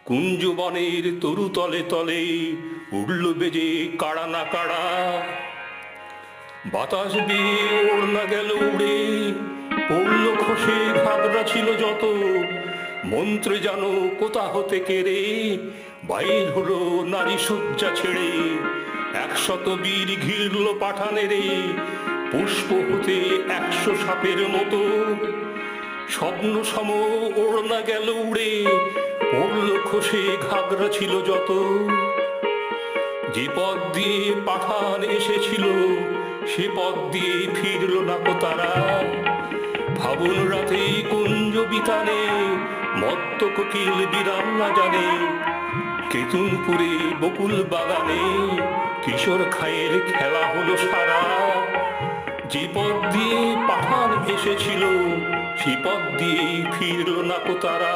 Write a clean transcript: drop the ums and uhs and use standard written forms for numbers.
কুঞ্জবনের তরু তলে তলে উড়ল বেজে কাড়া না কাড়া, বাতাস বেয়ে ওড়না গেল উড়ে, পড়ল খসে ঘাগরা ছিল যত, মন্ত্রে জানো কোথা হতে কেড়ে বাইর হলো নারী শয্যা ছেড়ে। 100 বীর ঘিরল পাঠানেরে, পুষ্প হতে 100 সাপের মতো, স্বপ্ন সম ওড়না গেল উড়ে, পড়ল খসে ঘাগরা ছিল যত। যে পথ দিয়ে পাঠান এসেছিল সে পথ দিয়ে ফিরল না কো তারা। ফাগুন রাতে কুঞ্জ বিতানে মত্ত কোকিল বিরাম না জানে, কেতুনপুরে বকুল বাগানে কিশোর খায়ের খেলা হলো সারা। যে পথ দিয়ে পাঠান এসেছিল সে পথ দিয়ে ফিরল না কো তারা।